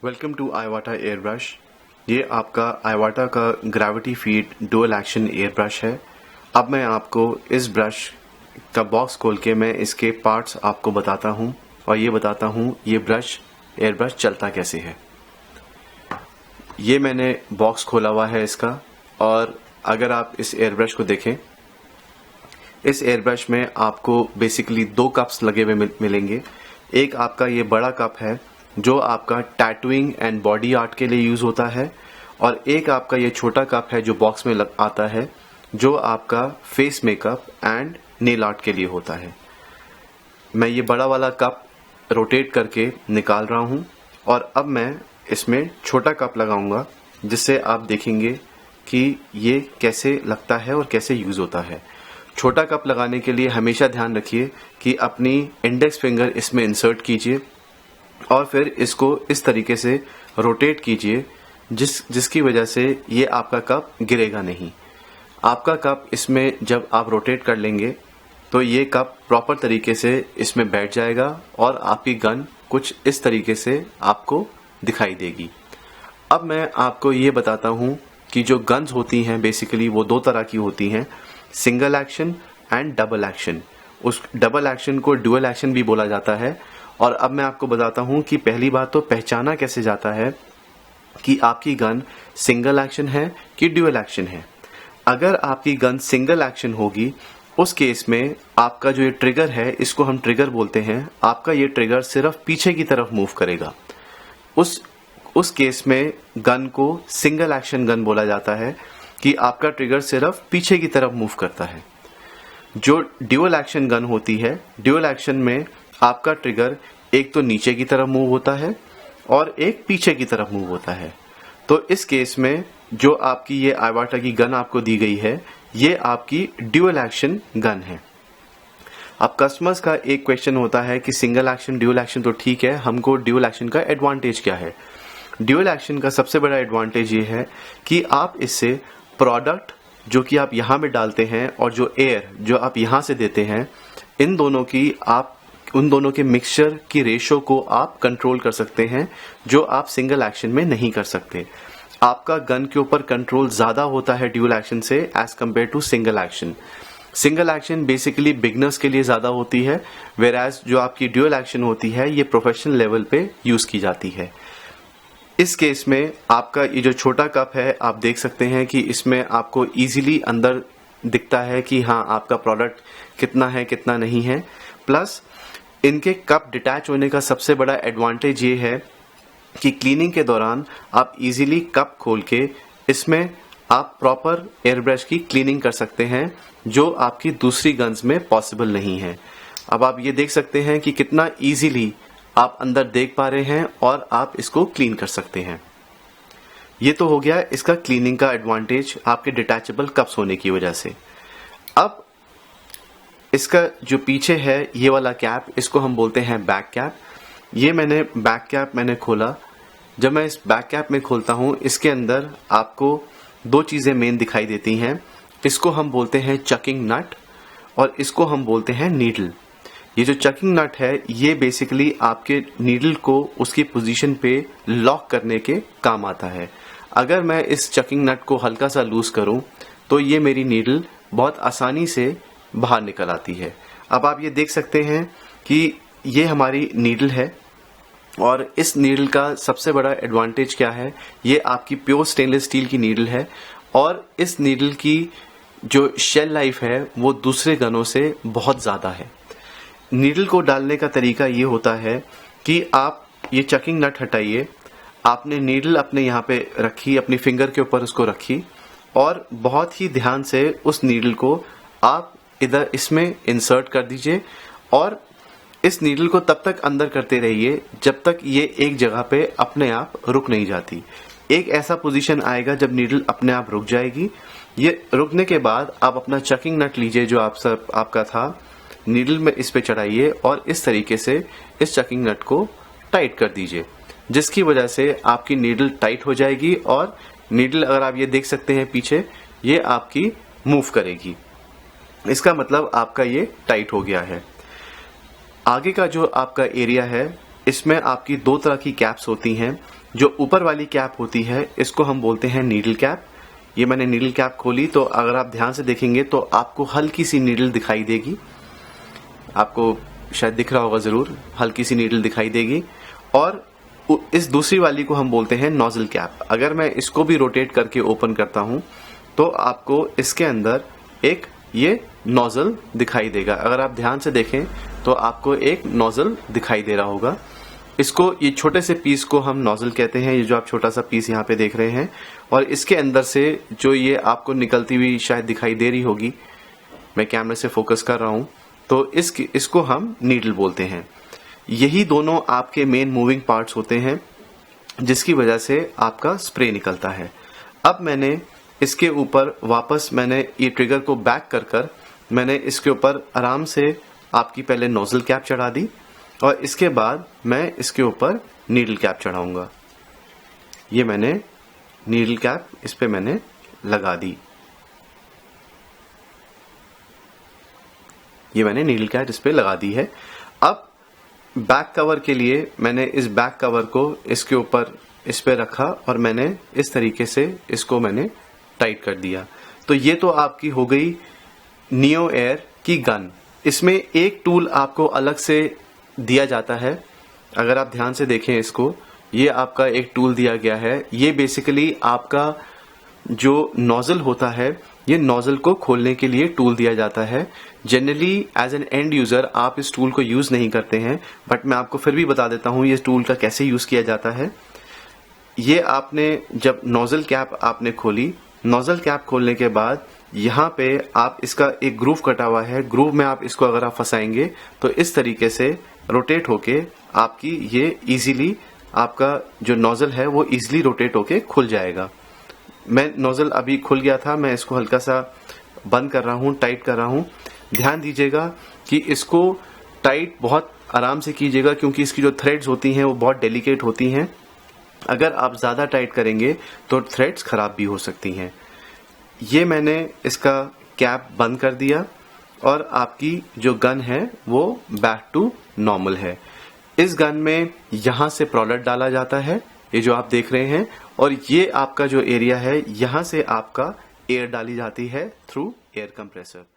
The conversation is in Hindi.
Welcome to Iwata air brush. ये आपका आईवाटा का gravity feed dual action air brush है। अब मैं आपको इस ब्रश का बॉक्स खोल के मैं इसके पार्ट्स आपको बताता हूँ और ये बताता हूँ ये ब्रश एयर ब्रश चलता कैसे है। ये मैंने बॉक्स खोला हुआ है इसका, और अगर आप इस एयर ब्रश को देखें, इस एयर ब्रश में आपको बेसिकली दो कप्स लगे हुए मिलेंगे। एक आपका ये बड़ा कप है जो आपका टैटूइंग एंड बॉडी आर्ट के लिए यूज होता है, और एक आपका ये छोटा कप है जो बॉक्स में आता है जो आपका face makeup and nail art के लिए होता है। मैं ये बड़ा वाला कप रोटेट करके निकाल रहा हूँ और अब मैं इसमें छोटा कप लगाऊंगा जिससे आप देखेंगे कि ये कैसे लगता है और कैसे यूज होता है। छोटा कप लगाने के लिए हमेशा ध्यान रखिए कि अपनी इंडेक्स फिंगर इसमें इंसर्ट कीजिए और फिर इसको इस तरीके से रोटेट कीजिए जिसकी वजह से ये आपका कप गिरेगा नहीं। आपका कप इसमें जब आप रोटेट कर लेंगे तो ये कप प्रॉपर तरीके से इसमें बैठ जाएगा और आपकी गन कुछ इस तरीके से आपको दिखाई देगी। अब मैं आपको ये बताता हूँ कि जो गन्स होती हैं बेसिकली वो दो तरह की होती हैं, single action and double action. उस डबल एक्शन को डुअल एक्शन भी बोला जाता है। और अब मैं आपको बताता हूं कि पहली बात तो पहचाना कैसे जाता है कि आपकी गन सिंगल एक्शन है कि डुअल एक्शन है। अगर आपकी गन सिंगल एक्शन होगी उस केस में आपका जो ये ट्रिगर है, इसको हम ट्रिगर बोलते हैं, आपका ये ट्रिगर सिर्फ पीछे की तरफ मूव करेगा। उस केस में गन को सिंगल एक्शन गन बोला जाता है कि आपका ट्रिगर सिर्फ पीछे की तरफ मूव करता है। जो ड्यूअल एक्शन गन होती है, ड्यूअल एक्शन में आपका ट्रिगर एक तो नीचे की तरफ मूव होता है और एक पीछे की तरफ मूव होता है। तो इस केस में जो आपकी ये आईवाटा की गन आपको दी गई है, ये आपकी ड्यूअल एक्शन गन है। अब कस्टमर्स का एक क्वेश्चन होता है कि सिंगल एक्शन ड्यूअल एक्शन तो ठीक है, हमको ड्यूअल एक्शन का एडवांटेज क्या है। ड्यूअल एक्शन का सबसे बड़ा एडवांटेज ये है कि आप इससे प्रोडक्ट जो कि आप यहाँ में डालते हैं और जो एयर जो आप यहाँ से देते हैं, उन दोनों के मिक्सचर की रेशो को आप कंट्रोल कर सकते हैं, जो आप सिंगल एक्शन में नहीं कर सकते। आपका गन के ऊपर कंट्रोल ज्यादा होता है ड्यूअल एक्शन से as compare to single action. Single action basically beginners के लिए ज्यादा होती है, वेराज जो आपकी ड्यूअल एक्शन होती है ये प्रोफेशनल लेवल पे यूज की जाती है। इस केस में आपका ये जो छोटा कप है, आप देख सकते हैं कि इसमें आपको इजीली अंदर दिखता है कि हाँ आपका प्रोडक्ट कितना है कितना नहीं है। प्लस इनके कप डिटैच होने का सबसे बड़ा एडवांटेज ये है कि क्लीनिंग के दौरान आप इजीली कप खोल के इसमें आप प्रॉपर एयर ब्रश की क्लीनिंग कर सकते हैं, जो आपकी दूसरी गन्स में पॉसिबल नहीं है। अब आप ये देख सकते हैं कि कितना इजीली आप अंदर देख पा रहे हैं और आप इसको क्लीन कर सकते हैं। ये तो हो गया इसका क्लीनिंग का एडवांटेज आपके डिटैचेबल कप्स होने की वजह से। अब इसका जो पीछे है ये वाला कैप, इसको हम बोलते हैं बैक कैप। ये बैक कैप मैंने खोला। जब मैं इस बैक कैप में खोलता हूं, इसके अंदर आपको दो चीजें मेन दिखाई देती हैं। इसको हम बोलते हैं चकिंग नट और इसको हम बोलते हैं नीडल। ये जो चकिंग नट है ये बेसिकली आपके नीडल को उसकी पोजीशन पे लॉक करने के काम आता है। अगर मैं इस चकिंग नट को हल्का सा लूज करूं तो ये मेरी नीडल बहुत आसानी से बाहर निकल आती है। अब आप ये देख सकते हैं कि ये हमारी नीडल है, और इस नीडल का सबसे बड़ा एडवांटेज क्या है, ये आपकी प्योर स्टेनलेस स्टील की नीडल है, और इस नीडल की जो शेल लाइफ है वो दूसरे गनों से बहुत ज्यादा है। नीडल को डालने का तरीका ये होता है कि आप ये चकिंग नट हटाइए, आपने नीडल अपने यहाँ पे रखी, अपनी फिंगर के ऊपर उसको रखी, और बहुत ही ध्यान से उस नीडल को आप इधर इसमें इंसर्ट कर दीजिए, और इस नीडल को तब तक अंदर करते रहिए जब तक ये एक जगह पे अपने आप रुक नहीं जाती। एक ऐसा पोजीशन आएगा जब नीडल अपने आप रुक जाएगी। ये रुकने के बाद आप अपना चकिंग नट लीजिए जो आपका था, नीडल में इस पे चढ़ाइए और इस तरीके से इस चकिंग नट को टाइट कर दीजिए, जिसकी वजह से आपकी नीडल टाइट हो जाएगी, और नीडल अगर आप ये देख सकते हैं पीछे, ये आपकी मूव करेगी। इसका मतलब आपका ये टाइट हो गया है। आगे का जो आपका एरिया है इसमें आपकी दो तरह की कैप्स होती हैं। जो ऊपर वाली कैप होती है इसको हम बोलते हैं नीडल कैप। ये मैंने नीडल कैप खोली तो अगर आप ध्यान से देखेंगे तो आपको हल्की सी नीडल दिखाई देगी, आपको शायद दिख रहा होगा जरूर, हल्की सी नीडल दिखाई देगी। और इस दूसरी वाली को हम बोलते हैं नोजल कैप। अगर मैं इसको भी रोटेट करके ओपन करता हूं तो आपको इसके अंदर एक ये नोजल दिखाई देगा। अगर आप ध्यान से देखें तो आपको एक नोजल दिखाई दे रहा होगा। इसको, ये छोटे से पीस को हम नोजल कहते हैं, ये जो आप छोटा सा पीस यहाँ पे देख रहे हैं। और इसके अंदर से जो ये आपको निकलती हुई शायद दिखाई दे रही होगी, मैं कैमरे से फोकस कर रहा हूं, तो इसको हम नीडल बोलते हैं। यही दोनों आपके मेन मूविंग पार्ट्स होते हैं जिसकी वजह से आपका स्प्रे निकलता है। अब मैंने इसके ऊपर वापस मैंने ये ट्रिगर को बैक कर मैंने इसके ऊपर आराम से आपकी पहले नोजल कैप चढ़ा दी और इसके बाद मैं इसके ऊपर नीडल कैप चढ़ाऊंगा। ये मैंने नीडल कैप इस पे मैंने लगा दी, ये मैंने नीडल कैप इस पे लगा दी है। अब बैक कवर के लिए मैंने इस बैक कवर को इसके ऊपर इस पे रखा और मैंने इस तरीके से इसको मैंने टाइट कर दिया। तो ये तो आपकी हो गई नियो एयर की गन। इसमें एक टूल आपको अलग से दिया जाता है, अगर आप ध्यान से देखें इसको, ये आपका एक टूल दिया गया है। ये बेसिकली आपका जो नोजल होता है, ये नोजल को खोलने के लिए टूल दिया जाता है। Generally as an end user आप इस टूल को यूज नहीं करते हैं, बट मैं आपको फिर भी बता देता हूं ये टूल का कैसे यूज किया जाता है। ये आपने जब नोजल कैप आपने खोली, नोजल कैप खोलने के बाद यहाँ पे आप इसका एक ग्रूव कटा हुआ है, ग्रूव में आप इसको अगर आप फंसाएंगे तो इस तरीके से रोटेट होके आपकी ये इजीली, आपका जो नोजल है वो इजीली रोटेट होके खुल जाएगा। मैं नोजल अभी खुल गया था, मैं इसको हल्का सा बंद कर रहा हूँ, टाइट कर रहा हूँ। ध्यान दीजिएगा कि इसको टाइट बहुत आराम से कीजिएगा क्योंकि इसकी जो थ्रेड्स होती हैं वो बहुत डेलिकेट होती हैं। अगर आप ज्यादा टाइट करेंगे तो थ्रेड्स खराब भी हो सकती हैं। ये मैंने इसका कैप बंद कर दिया और आपकी जो गन है वो बैक टू नॉर्मल है। इस गन में यहां से प्रोडक्ट डाला जाता है, ये जो आप देख रहे हैं, और ये आपका जो एरिया है यहां से आपका एयर डाली जाती है थ्रू एयर कंप्रेसर।